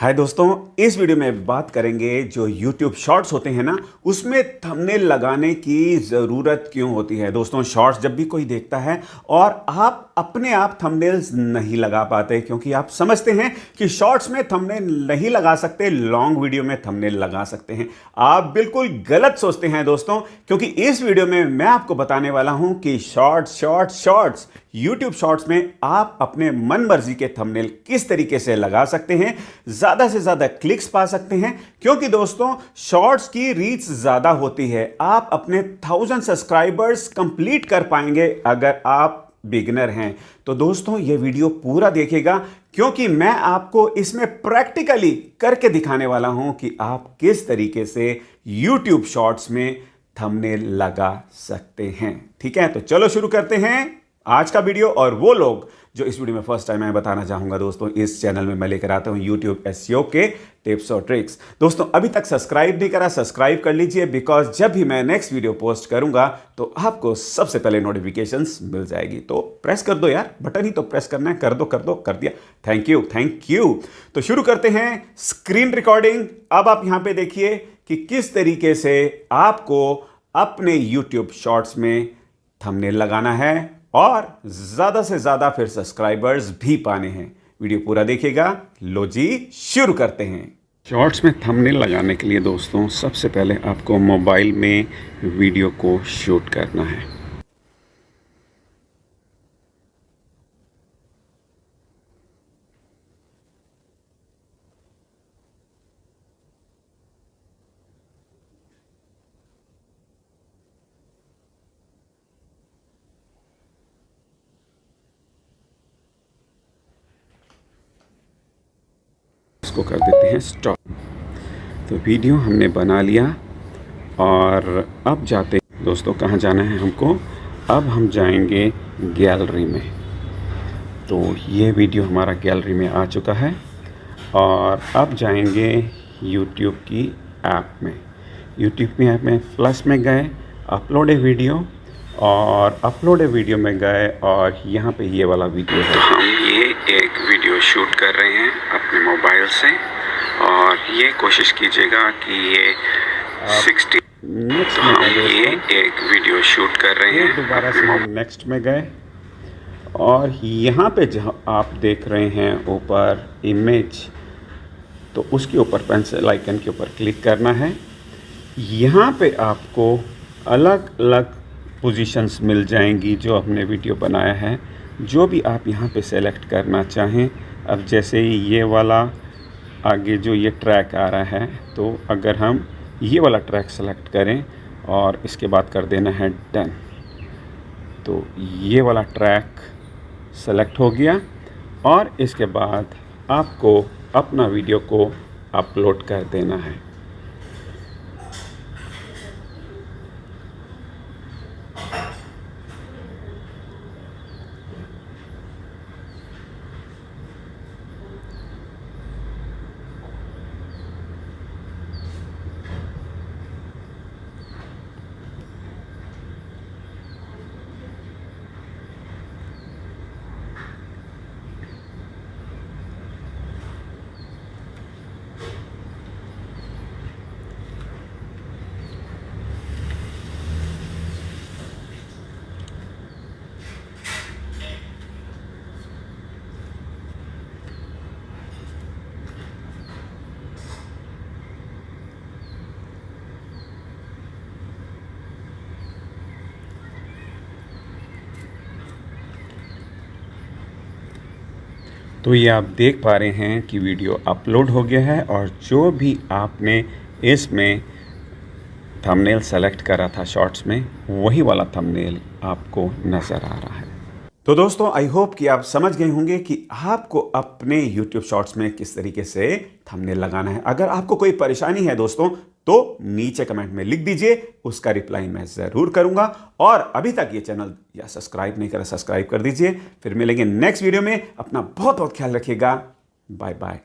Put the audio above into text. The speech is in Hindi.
हाय दोस्तों, इस वीडियो में बात करेंगे जो YouTube शॉर्ट्स होते हैं ना, उसमें थंबनेल लगाने की ज़रूरत क्यों होती है। दोस्तों, शॉर्ट्स जब भी कोई देखता है और आप अपने आप थंबनेल्स नहीं लगा पाते क्योंकि आप समझते हैं कि शॉर्ट्स में थंबनेल नहीं लगा सकते, लॉन्ग वीडियो में थंबनेल लगा सकते हैं। आप बिल्कुल गलत सोचते हैं दोस्तों, क्योंकि इस वीडियो में मैं आपको बताने वाला हूं कि शॉर्ट्स YouTube शॉर्ट्स में आप अपने मन मर्जी के थंबनेल किस तरीके से लगा सकते हैं, ज्यादा से ज्यादा क्लिक्स पा सकते हैं। क्योंकि दोस्तों, शॉर्ट्स की रीच ज्यादा होती है। आप अपने 1000 सब्सक्राइबर्स कंप्लीट कर पाएंगे अगर आप बिगिनर हैं। तो दोस्तों, यह वीडियो पूरा देखिएगा क्योंकि मैं आपको इसमें प्रैक्टिकली करके दिखाने वाला हूं कि आप किस तरीके से YouTube शॉर्ट्स में थंबनेल लगा सकते हैं। ठीक है, तो चलो शुरू करते हैं आज का वीडियो। और वो लोग जो इस वीडियो में फर्स्ट टाइम मैं बताना चाहूंगा दोस्तों, इस चैनल में मैं लेकर आता हूं YouTube SEO के टिप्स और ट्रिक्स। दोस्तों, अभी तक सब्सक्राइब नहीं करा, सब्सक्राइब कर लीजिए, बिकॉज जब भी मैं नेक्स्ट वीडियो पोस्ट करूंगा तो आपको सबसे पहले नोटिफिकेशंस मिल जाएगी। तो प्रेस कर दो यार, बटन ही तो प्रेस करना है। कर दो, कर दिया। Thank you. तो शुरू करते हैं स्क्रीन रिकॉर्डिंग। अब आप यहां पे देखिए कि किस तरीके से आपको अपने YouTube शॉर्ट्स में थंबनेल लगाना है और ज्यादा से ज्यादा फिर सब्सक्राइबर्स भी पाने हैं। वीडियो पूरा देखिएगा। लो जी, शुरू करते हैं। शॉर्ट्स में थंबनेल लगाने के लिए दोस्तों, सबसे पहले आपको मोबाइल में वीडियो को शूट करना है। इसको कर देते हैं स्टॉप। तो वीडियो हमने बना लिया और अब जाते दोस्तों, कहाँ जाना है हमको। अब हम जाएंगे गैलरी में। तो ये वीडियो हमारा गैलरी में आ चुका है और अब जाएंगे YouTube की ऐप में। YouTube में ऐप में प्लस में गए, अपलोड ए वीडियो, और अपलोड ए वीडियो में गए और यहाँ पे ये वाला वीडियो है। हम ये एक वीडियो शूट कर रहे हैं अपने मोबाइल से और ये कोशिश कीजिएगा कि ये 60 नेक्स्ट में हम ये एक वीडियो शूट कर रहे हैं। दोबारा से हम नेक्स्ट में गए और यहाँ पे जहाँ आप देख रहे हैं ऊपर इमेज, तो उसके ऊपर पेंसिल आइकन के ऊपर क्लिक करना है। यहाँ पे आपको अलग अलग पोजीशंस मिल जाएंगी जो हमने वीडियो बनाया है, जो भी आप यहाँ पे सेलेक्ट करना चाहें। अब जैसे ये वाला आगे जो ये ट्रैक आ रहा है, तो अगर हम ये वाला ट्रैक सेलेक्ट करें और इसके बाद कर देना है डन, तो ये वाला ट्रैक सेलेक्ट हो गया और इसके बाद आपको अपना वीडियो को अपलोड कर देना है। तो ये आप देख पा रहे हैं कि वीडियो अपलोड हो गया है और जो भी आपने इसमें थंबनेल सेलेक्ट करा था शॉर्ट्स में, वही वाला थंबनेल आपको नज़र आ रहा है। तो दोस्तों, आई होप कि आप समझ गए होंगे कि आपको अपने YouTube शॉर्ट्स में किस तरीके से थंबनेल लगाना है। अगर आपको कोई परेशानी है दोस्तों, तो नीचे कमेंट में लिख दीजिए, उसका रिप्लाई मैं ज़रूर करूंगा। और अभी तक ये चैनल या सब्सक्राइब नहीं करा, सब्सक्राइब कर दीजिए। फिर मिलेंगे नेक्स्ट वीडियो में। अपना बहुत बहुत ख्याल रखिएगा। Bye bye.